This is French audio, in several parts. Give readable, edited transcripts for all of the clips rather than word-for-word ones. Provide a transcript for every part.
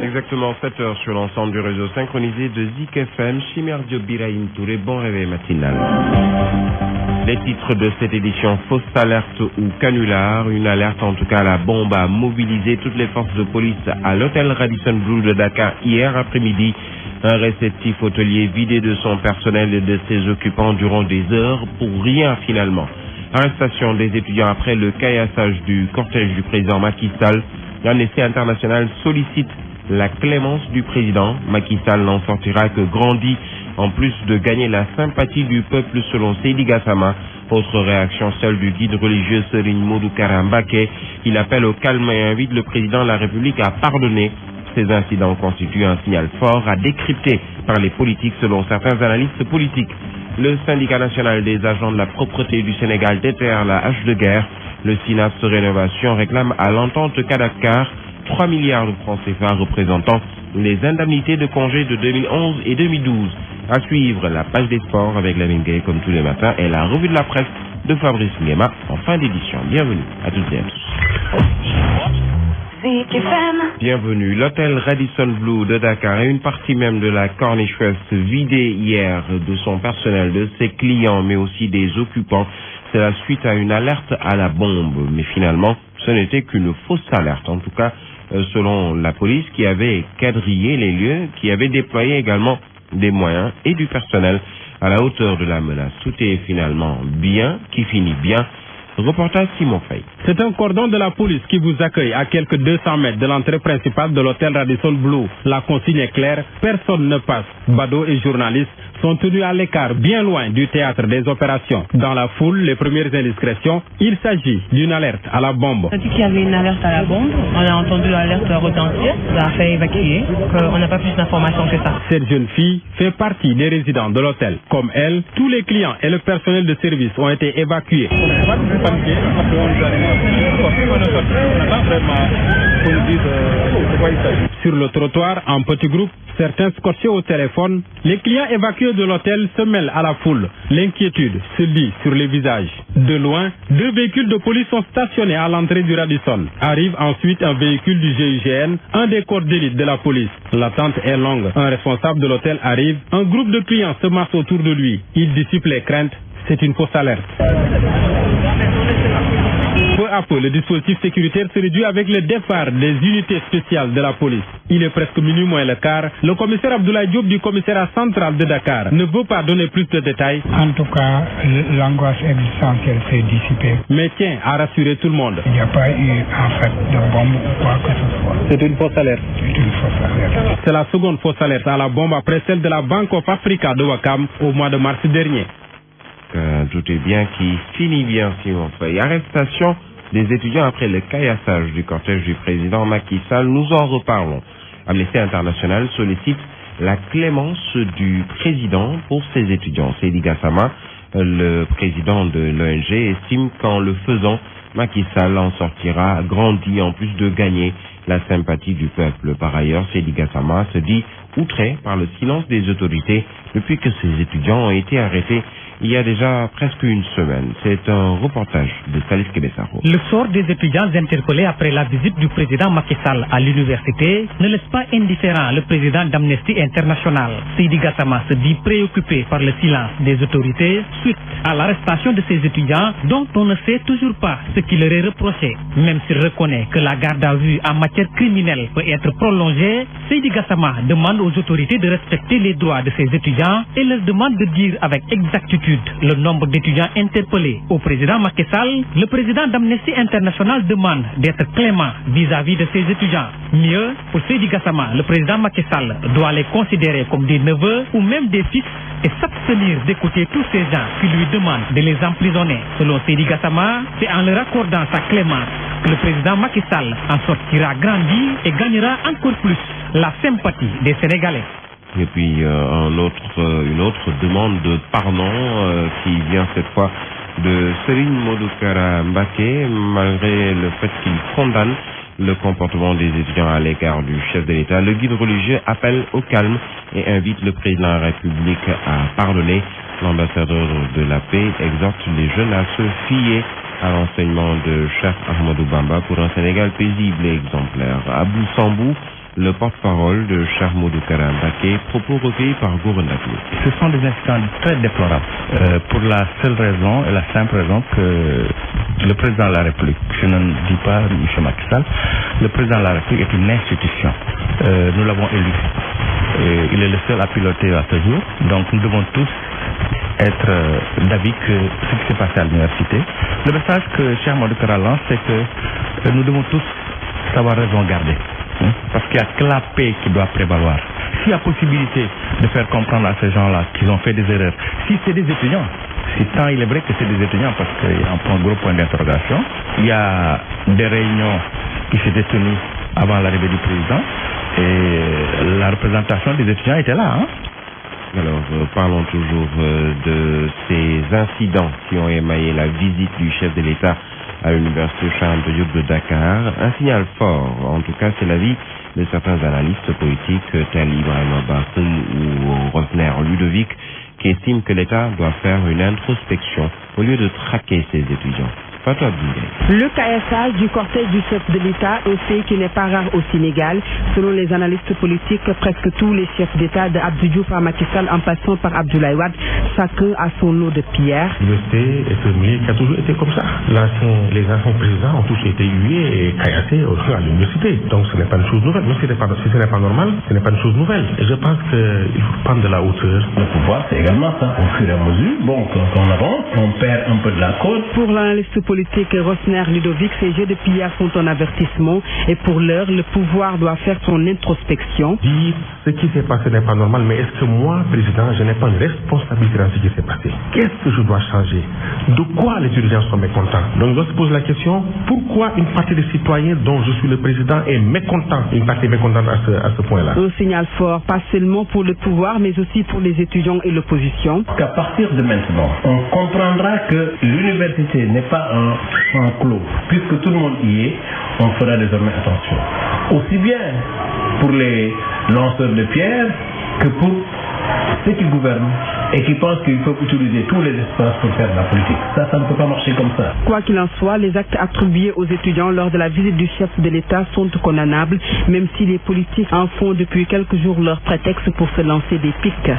Exactement 7 heures sur l'ensemble du réseau synchronisé de Zik FM. Chimère Diop Birahim Touré, bon réveil matinal. Les titres de cette édition, fausse alerte ou canular. Une alerte en tout cas à la bombe a mobilisé toutes les forces de police à l'hôtel Radisson Blu de Dakar hier après-midi. Un réceptif hôtelier vidé de son personnel et de ses occupants durant des heures pour rien finalement. Arrestation des étudiants après le caillassage du cortège du président Macky Sall. L'Amnesty International sollicite la clémence du président. Macky Sall n'en sortira que grandi, en plus de gagner la sympathie du peuple selon Seydi Gassama. Autre réaction, celle du guide religieux Serigne Modou Kara Mbacké. Il appelle au calme et invite le président de la République à pardonner. Ces incidents constituent un signal fort à décrypter par les politiques selon certains analystes politiques. Le syndicat national des agents de la propreté du Sénégal déterre la hache de guerre. Le SYNAPS Rénovation réclame à l'entente Kadakar 3 milliards de francs CFA représentant les indemnités de congé de 2011 et 2012. À suivre la page des sports avec la Gay comme tous les matins et la revue de la presse de Fabrice Nguema en fin d'édition. Bienvenue à toutes et à tous. Bienvenue. L'hôtel Radisson Blu de Dakar et une partie même de la Corniche West vidée hier de son personnel, de ses clients mais aussi des occupants. C'est la suite à une alerte à la bombe. Mais finalement, ce n'était qu'une fausse alerte. En tout cas, selon la police qui avait quadrillé les lieux, qui avait déployé également des moyens et du personnel à la hauteur de la menace. Tout est finalement bien, qui finit bien. Reportage Simon Faye. C'est un cordon de la police qui vous accueille à quelques 200 mètres de l'entrée principale de l'hôtel Radisson Blu. La consigne est claire, personne ne passe. Badauds et journalistes sont tenus à l'écart, bien loin du théâtre des opérations. Dans la foule, les premières indiscrétions, il s'agit d'une alerte à la bombe. On a dit qu'il y avait une alerte à la bombe, on a entendu l'alerte retentir, ça a fait évacuer, on n'a pas plus d'informations que ça. Cette jeune fille fait partie des résidents de l'hôtel. Comme elle, tous les clients et le personnel de service ont été évacués. Sur le trottoir, en petits groupes, certains scotchés au téléphone, les clients évacués de l'hôtel se mêlent à la foule. L'inquiétude se lit sur les visages. De loin, 2 véhicules de police sont stationnés à l'entrée du Radisson. Arrive ensuite un véhicule du GIGN, un des corps d'élite de la police. L'attente est longue. Un responsable de l'hôtel arrive. Un groupe de clients se masse autour de lui. Il dissipe les craintes. C'est une fausse alerte. Peu à peu, le dispositif sécuritaire se réduit avec le départ des unités spéciales de la police. Il est presque minuit moins le quart. Le commissaire Abdoulaye Diop du commissariat central de Dakar ne veut pas donner plus de détails. En tout cas, l'angoisse existentielle s'est dissipée. Mais tient à rassurer tout le monde. Il n'y a pas eu en fait de bombe ou quoi que ce soit. C'est une fausse alerte. C'est une fausse alerte. C'est la seconde fausse alerte à la bombe après celle de la Bank of Africa de Wakam au mois de mars dernier. Tout est bien qui finit bien, Simon Faye. Arrestation des étudiants après le caillassage du cortège du président Macky Sall. Nous en reparlons. Amnesty International sollicite la clémence du président pour ses étudiants. Seydi Gassama, le président de l'ONG, estime qu'en le faisant, Macky Sall en sortira grandi en plus de gagner la sympathie du peuple. Par ailleurs, Seydi Gassama se dit outré par le silence des autorités depuis que ses étudiants ont été arrêtés il y a déjà presque une semaine. C'est un reportage de Salif Kebessaro. Le sort des étudiants interpellés après la visite du président Macky Sall à l'université ne laisse pas indifférent le président d'Amnesty International. Seydi Gassama se dit préoccupé par le silence des autorités suite à l'arrestation de ces étudiants dont on ne sait toujours pas ce qui leur est reproché. Même s'il reconnaît que la garde à vue en matière criminelle peut être prolongée, Seydi Gassama demande aux autorités de respecter les droits de ces étudiants et leur demande de dire avec exactitude le nombre d'étudiants interpellés au président Macky Sall. Le président d'Amnesty International demande d'être clément vis-à-vis de ces étudiants. Mieux, pour Seydi Gassama, le président Macky Sall doit les considérer comme des neveux ou même des fils et s'abstenir d'écouter tous ces gens qui lui demandent de les emprisonner. Selon Seydi Gassama, c'est en leur accordant sa clémence que le président Macky Sall en sortira grandi et gagnera encore plus la sympathie des Sénégalais. Et puis une autre demande de pardon qui vient cette fois de Serigne Modou Kara Mbacké, malgré le fait qu'il condamne le comportement des étudiants à l'égard du chef de l'État. Le guide religieux appelle au calme et invite le président de la République à pardonner. L'ambassadeur de la paix exhorte les jeunes à se fier à l'enseignement de Cheikh Ahmadou Bamba pour un Sénégal paisible et exemplaire. Abou Sambou le porte-parole de Charmodou Kara Mbacké, propos recueillis par Gouranda Diop. Ce sont des incidents très déplorables, pour la seule raison et la simple raison que le président de la République, je ne dis pas M. Macky Sall, le président de la République est une institution. Nous l'avons élu. Il est le seul à piloter à ce jour. Donc nous devons tous être d'avis que ce qui s'est passé à l'université. Le message que Charmodou Kara lance, c'est que nous devons tous savoir raison garder. Parce qu'il n'y a que la paix qui doit prévaloir. S'il y a possibilité de faire comprendre à ces gens-là qu'ils ont fait des erreurs, si c'est des étudiants, si tant il est vrai que c'est des étudiants, parce qu'il y a un gros point d'interrogation, il y a des réunions qui s'étaient tenues avant l'arrivée du président et la représentation des étudiants était là. Alors, parlons toujours de ces incidents qui ont émaillé la visite du chef de l'État à l'université Cheikh Anta Diop de Dakar. Un signal fort, en tout cas c'est l'avis de certains analystes politiques tels Ibrahima Bakhoum ou Rosner Ludovic, qui estiment que l'État doit faire une introspection au lieu de traquer ses étudiants. Le caessage du cortège du chef de l'État, un fait qui n'est pas rare au Sénégal. Selon les analystes politiques, presque tous les chefs d'État de Abdou Diouf à Macky Sall en passant par Abdoulaye Wade, chacun a son lot de pierres. L'université est un milieu qui a toujours été comme ça. Les anciens présidents ont tous été hués et caillassés à l'université. Donc ce n'est pas une chose nouvelle. Même si ce n'est pas normal, ce n'est pas une chose nouvelle. Et je pense qu'il faut prendre de la hauteur. Le pouvoir, c'est également ça. Au fur et à mesure, bon, quand on avance, on perd un peu de la côte. Pour l'analyste politique Rosner Ludovic, ces jets de pierre sont un avertissement et pour l'heure, le pouvoir doit faire son introspection. Dire ce qui s'est passé n'est pas normal, mais est-ce que moi, président, je n'ai pas une responsabilité dans ce qui s'est passé? Qu'est-ce que je dois changer? De quoi les étudiants sont mécontents? Donc, on se pose la question, pourquoi une partie des citoyens dont je suis le président est mécontent, une partie mécontente à ce point-là? Un signal fort, pas seulement pour le pouvoir, mais aussi pour les étudiants et l'opposition. Qu'à partir de maintenant, on comprendra que l'université n'est pas un clos. Puisque tout le monde y est, on fera désormais attention. Aussi bien pour les lanceurs de pierres que pour ceux qui gouvernent et qui pensent qu'il faut utiliser tous les espaces pour faire de la politique. Ça ne peut pas marcher comme ça. Quoi qu'il en soit, les actes attribués aux étudiants lors de la visite du chef de l'État sont condamnables, même si les politiques en font depuis quelques jours leur prétexte pour se lancer des pics.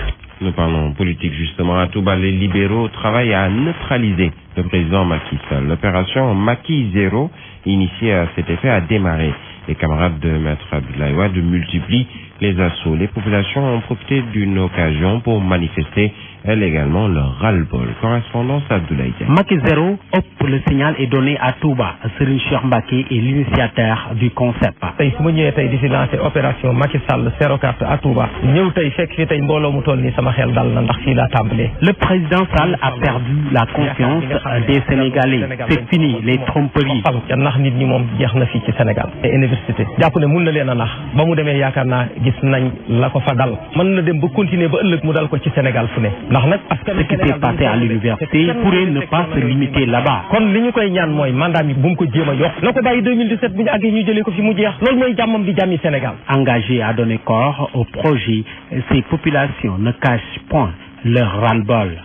Nous parlons politique justement. À Touba, les libéraux travaillent à neutraliser le président Macky Sall. L'opération Macky Zéro, initiée à cet effet, a démarré. Les camarades de Maître Abdoulaye Wade multiplient les assauts. Les populations ont profité d'une occasion pour manifester, elles également, leur ras-le-bol. Correspondance à Abdoulaye Diagne. Macky Zéro, le signal est donné à Touba. Serigne Cheikh Mbacké est l'initiateur du concept. tey su ma ñëwee tey di si lancer opération Macky Sall zéro carte à Touba ñëw tey fekk fi tey mbooloo mu toll nii sama xel dal na ndax fii laa tàmbalee. Le président Sall a perdu la confiance des Sénégalais. C'est fini les tromperies. ca nax nit ñi moom jeex na fii ci Sénégal. te université jàpp ne mun na leen a nax ba mu demee yaakaar naa gis nañ la ko fa dal mën na dem ba continuer ba ëllëg mu dal ko ci Sénégal fu ne ndax nag ce qui s'est passé à l'université pourrait ne pas se limiter là-bas. kon li ñu koy ñaan mooy mandat bi bu mu ko jéem a yokk na ko bàyyi 2017 bu ñu àggee ñu jëlee ko fi mu jeex loolu mooy jàmmam di jàmmi Sénégal. Engagé à donner corps au projet, ces populations ne cachent point leur ras-le-bol.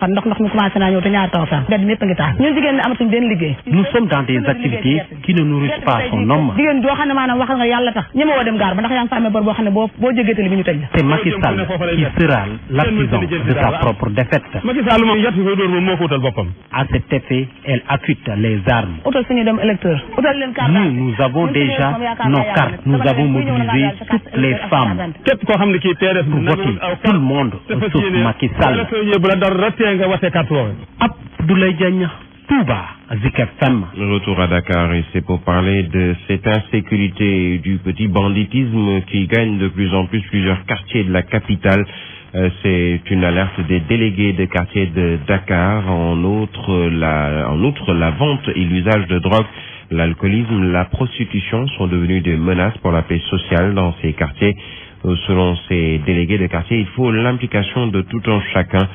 Nous sommes dans des activités qui ne nourrissent pas son homme. C'est Macky Sall qui sera l'artisan de sa propre défaite. À cet effet, elle accute les armes. Nous avons déjà nos cartes. Nous avons mobilisé toutes les femmes pour voter. Tout le monde sauf Macky Sall. Abdoulaye Diagne, Touba, Zik FM. Le retour à Dakar, et c'est pour parler de cette insécurité et du petit banditisme qui gagne de plus en plus plusieurs quartiers de la capitale. C'est une alerte des délégués de quartier de Dakar. En outre, la vente et l'usage de drogue, l'alcoolisme, la prostitution sont devenus des menaces pour la paix sociale dans ces quartiers. Selon ces délégués de quartier, il faut l'implication de tout un chacun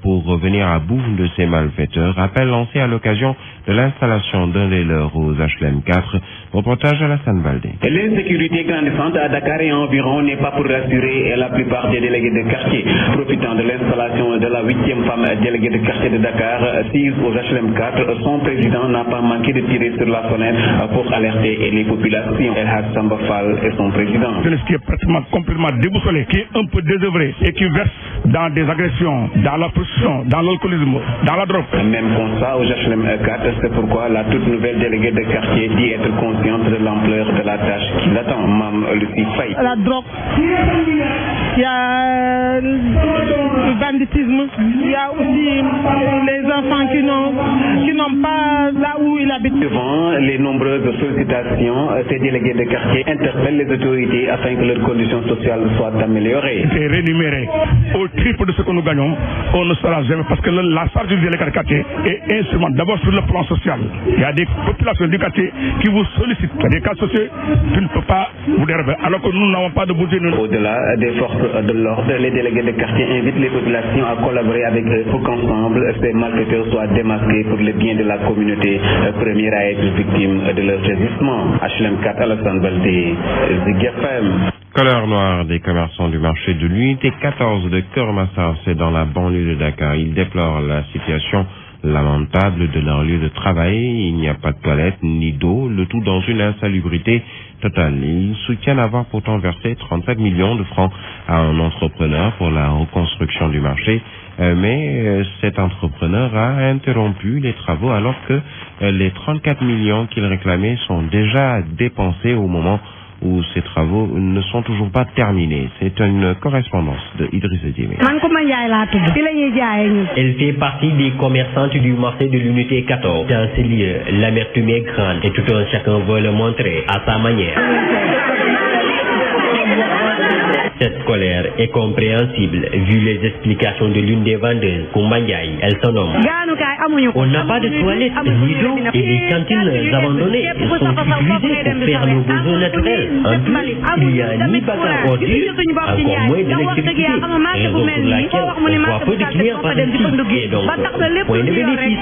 pour revenir à bout de ces malfaiteurs. Appel lancé à l'occasion de l'installation d'un des leurs aux HLM 4. Reportage à la Sanbalde. L'insécurité grandissante à Dakar et environ n'est pas pour rassurer la plupart des délégués de quartier. Profitant de l'installation de la 8e femme déléguée de quartier de Dakar, assise aux HLM 4, son président n'a pas manqué de tirer sur la sonnette pour alerter les populations. El Hadj Samba Fall est son président. Qui est pratiquement complètement déboussolé, qui est un peu désœuvré et qui verse dans des agressions, dans la prostitution, dans l'alcoolisme, dans la drogue. Même constat aux HLM 4, c'est pourquoi la toute nouvelle déléguée de quartier dit être consciente de l'ampleur de la tâche qui l'attend. Mme Lucie Faye. La drogue, il y a le banditisme, il y a aussi les enfants qui n'ont pas là où ils habitent. Devant les nombreuses sollicitations, ces délégués de quartier interpellent les autorités afin que leurs conditions sociales soient améliorées. C'est rémunéré au triple de ce que nous gagnons, on ne saura jamais parce que la charge du délégué de quartier est instrument d'abord sur le plan social. Il y a des populations du quartier qui vous sollicitent. Il y a des cas sociaux, tu ne peux pas vous dérober alors que nous n'avons pas de budget. Au-delà des forces de l'ordre, les délégués de quartier invitent les populations à collaborer avec eux pour qu'ensemble ces malfaiteurs soient démasqués pour le bien de la communauté, première à être victime de leur résistement. HLM 4 Alassane Baldé, Zik FM. Couleur noire des commerçants du marché de l'unité 14 de Keur-Massar, c'est dans la banlieue de Dakar. Ils déplorent la situation lamentable de leur lieu de travail. Il n'y a pas de toilette ni d'eau, le tout dans une insalubrité totale. Ils soutiennent avoir pourtant versé 37 millions de francs à un entrepreneur pour la reconstruction du marché. Mais cet entrepreneur a interrompu les travaux alors que les 34 millions qu'il réclamait sont déjà dépensés au moment où ces travaux ne sont toujours pas terminés. C'est une correspondance de Idrissa Diémé. Elle fait partie des commerçantes du marché de l'unité 14. Dans ce lieu, l'amertume est grande et tout un chacun veut le montrer à sa manière. Cette colère est compréhensible vu les explications de l'une des vendeuses, Koumbanyaï. Elle se nomme. On n'a pas de toilettes ni d'eau et les cantines abandonnées sont utilisées pour faire nos besoins naturels. En plus, il n'y a ni bac à ordures, encore moins d'électricité, raison pour laquelle on voit peu de clients par ici et donc point de bénéfice.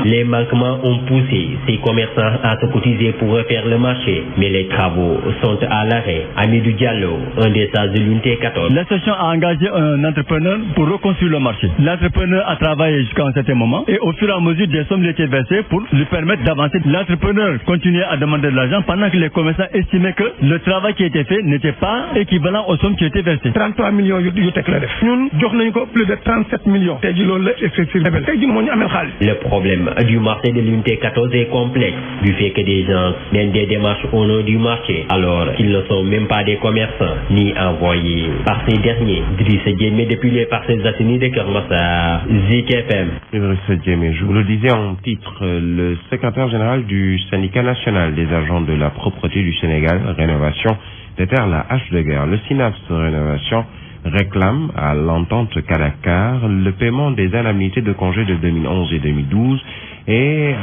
Les manquements ont poussé ces commerçants à se cotiser pour refaire le marché, mais les travaux sont à l'arrêt. Amidou Diallo, un des sages de l'unité 14. L'association a engagé un entrepreneur pour reconstruire le marché. L'entrepreneur a travaillé jusqu'à un certain moment et au fur et à mesure des sommes étaient versées pour lui permettre d'avancer. L'entrepreneur continuait à demander de l'argent pendant que les commerçants estimaient que le travail qui était fait n'était pas équivalent aux sommes qui étaient versées. 33 millions yu tek la def. Ñun jox nañ ko plus de 37 millions. Tay ji loolu la effectivement. Tay ji mo ñu amel xaalis. Le problème du marché de l'unité 14 est complexe du fait que des gens mènent des démarches au nom du marché alors qu'ils ne sont même pas des commerçants ni envoyés par ces derniers. Idrissa Diémé depuis les Parcelles Assainies de Keur-Massar, Zik FM. Idrissa Diémé, je vous le disais en titre, le secrétaire général du syndicat national des agents de la propreté du Sénégal, Rénovation, déterre la hache de guerre. Le SYNAPS Rénovation réclame à l'entente Kadakar le paiement des indemnités de congé de 2011 et 2012 et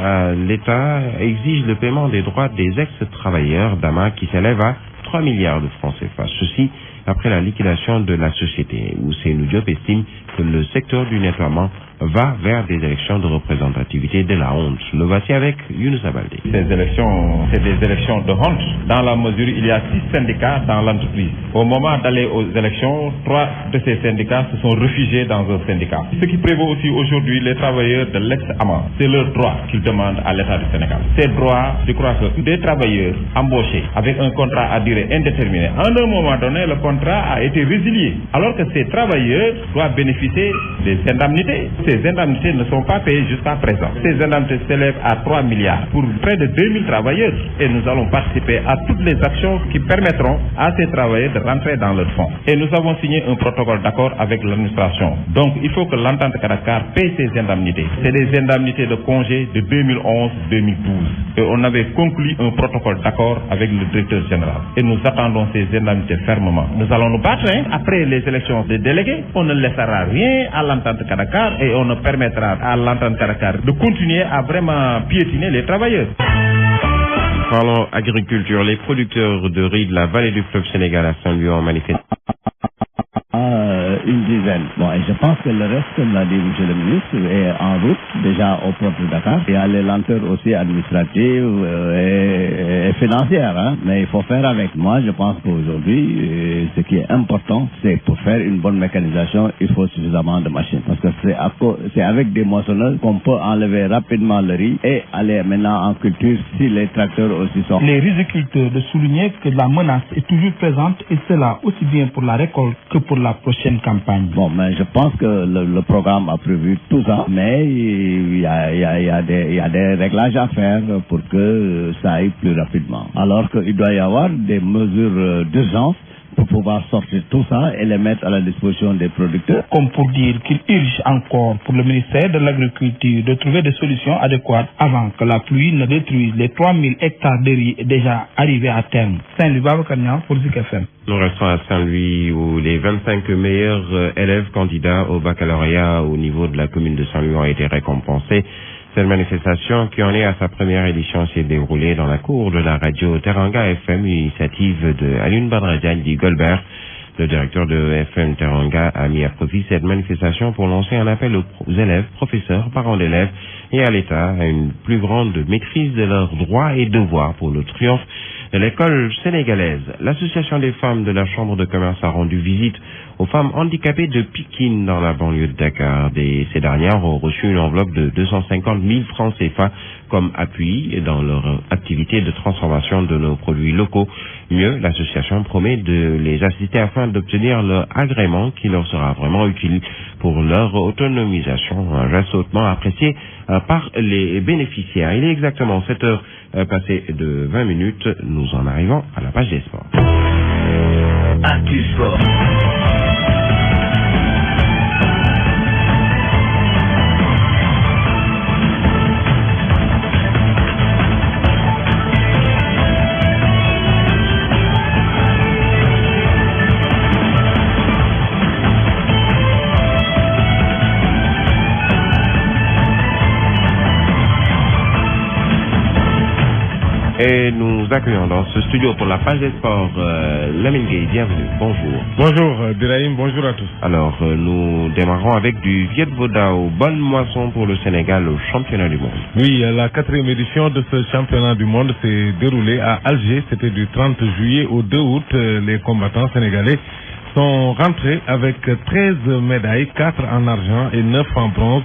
l'État exige le paiement des droits des ex-travailleurs d'AMA qui s'élève à 3 milliards de francs CFA. Ceci après la liquidation de la société. Ousseynou Diop estime que le secteur du nettoiement va vers des élections de représentativité de la honte. Le voici avec Younous Abalde. Ces élections, c'est des élections de honte, dans la mesure où il y a 6 syndicats dans l'entreprise. Au moment d'aller aux élections, 3 de ces syndicats se sont réfugiés dans un syndicat. Ce qui prévaut aussi aujourd'hui les travailleurs de l'ex-AMA, c'est leur droit qu'ils demandent à l'État du Sénégal. Ces droits, je crois que des travailleurs embauchés avec un contrat à durée indéterminée, à un moment donné, le contrat a été résilié, alors que ces travailleurs doivent bénéficier des indemnités. Ces indemnités ne sont pas payées jusqu'à présent. Ces indemnités s'élèvent à 3 milliards pour près de 2000 travailleurs et nous allons participer à toutes les actions qui permettront à ces travailleurs de rentrer dans leur fonds. Et nous avons signé un protocole d'accord avec l'administration. Donc il faut que l'entente Kadakar paye ces indemnités. C'est des indemnités de congé de 2011-2012. Et on avait conclu un protocole d'accord avec le directeur général. Et nous attendons ces indemnités fermement. Nous allons nous battre après les élections des délégués. On ne laissera rien à l'entente Kadakar et on ne permettra à l'entente Kadakar de continuer à vraiment piétiner les travailleurs. Parlons agriculture. Les producteurs de riz de la vallée du fleuve Sénégal à Saint-Louis ont manifesté sereine. Bon, et je pense que le reste, comme l'a dit M. le ministre, est en route déjà au port de Dakar. Il y a les lenteurs aussi administratives et financières, hein, mais il faut faire avec. Moi, je pense qu'aujourd'hui, ce qui est important, c'est pour faire une bonne mécanisation, il faut suffisamment de machines. Parce que c'est avec des moissonneuses qu'on peut enlever rapidement le riz et aller maintenant en culture si les tracteurs aussi sont. Les riziculteurs de souligner que la menace est toujours présente et cela aussi bien pour la récolte que pour la prochaine campagne. Bon, mais je pense que le programme a prévu tout ça, mais il y a des réglages à faire pour que ça aille plus rapidement. Alors qu'il doit y avoir des mesures d'urgence pour pouvoir sortir tout ça et les mettre à la disposition des producteurs. Comme pour dire qu'il urge encore pour le ministère de l'Agriculture de trouver des solutions adéquates avant que la pluie ne détruise les 3000 hectares de riz déjà arrivés à terme. Saint-Louis, Babacar Niang pour Zik FM. Nous restons à Saint-Louis où les 25 meilleurs élèves candidats au baccalauréat au niveau de la commune de Saint-Louis ont été récompensés. Cette manifestation, qui en est à sa première édition, s'est déroulée dans la cour de la radio Teranga FM, une initiative de Alioune Badara Diagne dit Golbert. Le directeur de FM Teranga a mis à profit cette manifestation pour lancer un appel aux élèves, professeurs, parents d'élèves et à l'État à une plus grande maîtrise de leurs droits et devoirs pour le triomphe de l'école sénégalaise. L'association des femmes de la Chambre de commerce a rendu visite aux femmes handicapées de Pikine dans la banlieue de Dakar. Ces dernières ont reçu une enveloppe de 250 000 francs CFA comme appui dans leur activité de transformation de nos produits locaux. Mieux, l'association promet de les assister afin d'obtenir leur agrément qui leur sera vraiment utile pour leur autonomisation. Un geste hautement apprécié par les bénéficiaires. Il est exactement 7 heures passées de 20 minutes. Nous en arrivons à la page des sports. Actu Sport. Et nous accueillons dans ce studio pour la page des sports Lamine Gueye, bienvenue, bonjour. Bonjour Birahim, bonjour à tous. Alors nous démarrons avec du Viet Vo Dao, bonne moisson pour le Sénégal au championnat du monde. Oui, la 4e édition de ce championnat du monde s'est déroulée à Alger, c'était du 30 juillet au 2 août. Les combattants sénégalais sont rentrés avec 13 médailles, 4 en argent et 9 en bronze.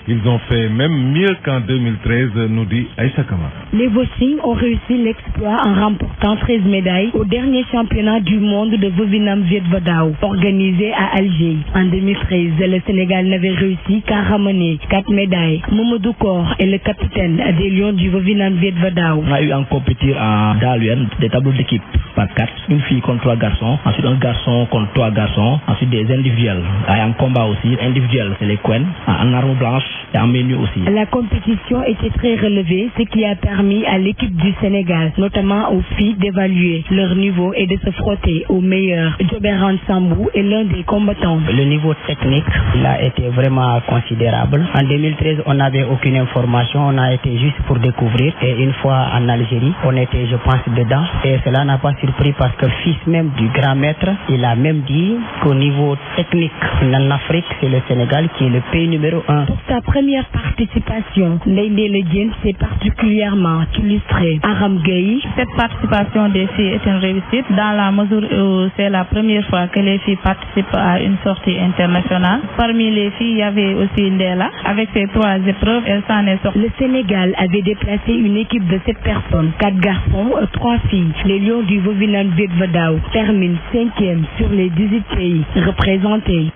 Ils ont fait même mieux qu'en 2013, nous dit Aïcha Kamara. Les Vossing ont réussi l'exploit en remportant 13 médailles au dernier championnat du monde de Vovinam Viet Vo Dao, organisé à Alger. En 2013, le Sénégal n'avait réussi qu'à ramener 4 médailles. Mamadou Kor est le capitaine des Lions du Vovinam Viet Vo Dao. On a eu en compétir à Daluyen des tableaux d'équipe par 4, une fille contre 3 garçons, ensuite un garçon contre 3 garçons, ensuite des individuels. Et en combat aussi, individuel, c'est les Quen, en arme blanche. Et en menu aussi. La compétition était très relevée, ce qui a permis à l'équipe du Sénégal, notamment aux filles, d'évaluer leur niveau et de se frotter aux meilleurs. Djoberan Sambou est l'un des combattants. Le niveau technique, il a été vraiment considérable. En 2013, on n'avait aucune information, on a été juste pour découvrir. Et une fois en Algérie, on était, je pense, dedans. Et cela n'a pas surpris parce que fils même du grand maître, il a même dit qu'au niveau technique en Afrique, c'est le Sénégal qui est le pays numéro 1. Pour sa première participation, Ndeye Ledjen s'est particulièrement illustrée. Aram Gueye. Cette participation des filles est une réussite dans la mesure où c'est la première fois que les filles participent à une sortie internationale. Parmi les filles, il y avait aussi Ndella. Avec ses 3 épreuves, elle s'en est sortie. Le Sénégal avait déplacé une équipe de 7 personnes, 4 garçons, 3 filles. Les Lions du Vovinam Viet Vo Dao terminent 5e sur les 18 pays représentés.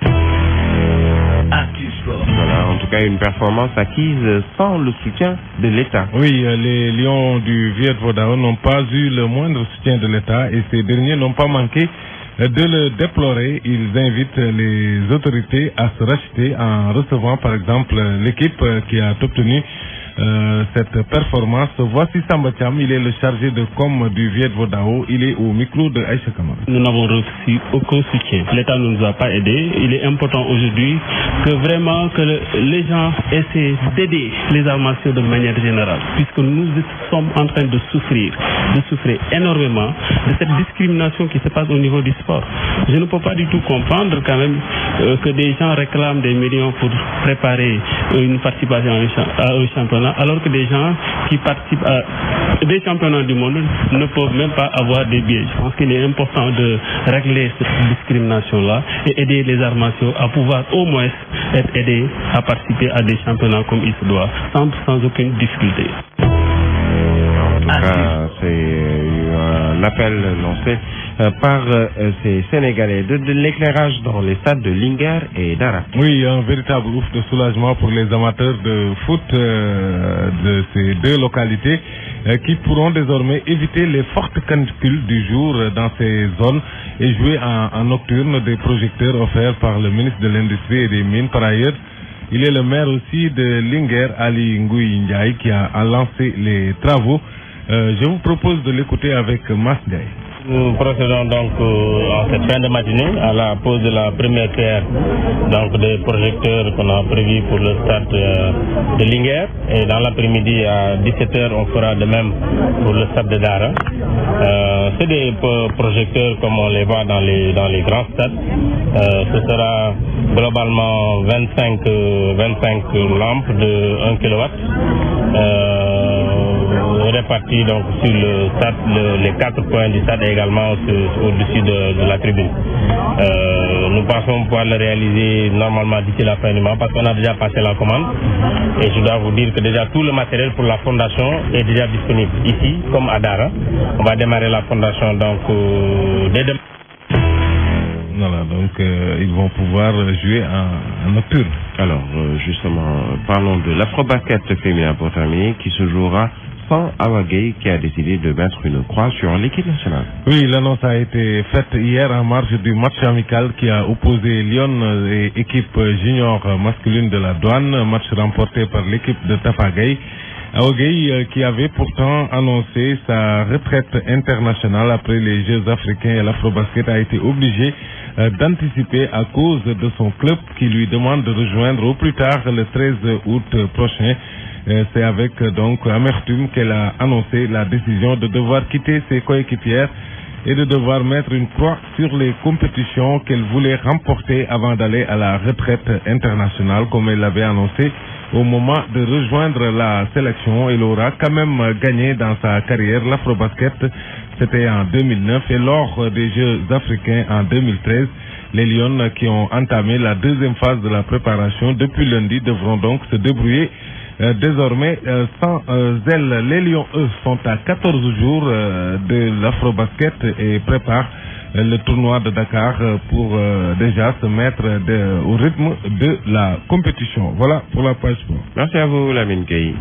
Voilà, en tout cas une performance acquise sans le soutien de l'État. Oui, les Lions du Viet Vo Dao n'ont pas eu le moindre soutien de l'État et ces derniers n'ont pas manqué de le déplorer. Ils invitent les autorités à se racheter en recevant par exemple l'équipe qui a obtenu cette performance. Voici Samba Thiam, il est le chargé de com du Viet Vo Dao, il est au micro de Aïcha Kamara. Nous n'avons reçu aucun soutien. L'État ne nous a pas aidés. Il est important aujourd'hui que vraiment que les gens essaient d'aider les arts martiaux de manière générale, puisque nous sommes en train de souffrir énormément de cette discrimination qui se passe au niveau du sport. Je ne peux pas du tout comprendre quand même que des gens réclament des millions pour préparer une participation à un championnat, alors que des gens qui participent à des championnats du monde ne peuvent même pas avoir des billets. Je pense qu'il est important de régler cette discrimination-là et aider les arts martiaux à pouvoir au moins être aidés à participer à des championnats comme il se doit, sans aucune difficulté. En tout cas, c'est un appel lancé par ces Sénégalais de l'éclairage dans les stades de Linguère et Dara. Oui, un véritable ouf de soulagement pour les amateurs de foot de ces deux localités qui pourront désormais éviter les fortes canicules du jour dans ces zones et jouer en nocturne des projecteurs offerts par le ministre de l'Industrie et des Mines. Par ailleurs, il est le maire aussi de Linguère, Ali Ngouy Ndiaye, qui a lancé les travaux. Je vous propose de l'écouter avec Mas Ndiaye. Nous procédons donc en cette fin de matinée à la pose de la première pierre des projecteurs qu'on a prévus pour le stade de Linguère. Et dans l'après-midi à 17h, on fera de même pour le stade de Dara. C'est des projecteurs comme on les voit dans les grands stades. Ce sera globalement 25 lampes de 1 kW. Répartis donc sur le stade, les 4 points du stade et également au-dessus de la tribune. Nous pensons pouvoir le réaliser normalement d'ici la fin du mois parce qu'on a déjà passé la commande et je dois vous dire que déjà tout le matériel pour la fondation est déjà disponible ici comme à Dara. On va démarrer la fondation donc dès demain. Voilà, donc ils vont pouvoir jouer en nocturne. Alors justement, parlons de l'Afrobasket féminin pour terminer qui se jouera sans Awa Gueye qui a décidé de mettre une croix sur l'équipe nationale. Oui, l'annonce a été faite hier en marge du match amical qui a opposé Lyon et équipe junior masculine de la Douane, match remporté par l'équipe de Tafa Gueye. Awa Gueye qui avait pourtant annoncé sa retraite internationale après les Jeux africains et l'Afrobasket a été obligé d'anticiper à cause de son club qui lui demande de rejoindre au plus tard le 13 août prochain. C'est avec donc amertume qu'elle a annoncé la décision de devoir quitter ses coéquipières et de devoir mettre une croix sur les compétitions qu'elle voulait remporter avant d'aller à la retraite internationale comme elle l'avait annoncé au moment de rejoindre la sélection. Elle aura quand même gagné dans sa carrière l'Afrobasket, c'était en 2009 et lors des Jeux africains en 2013. Les Lions qui ont entamé la deuxième phase de la préparation depuis lundi devront donc se débrouiller désormais sans elles. Les Lions, eux, sont à 14 jours de l'Afrobasket et préparent le tournoi de Dakar pour déjà se mettre au rythme de la compétition. Voilà pour la page sport. Merci à vous, Lamine Gueye.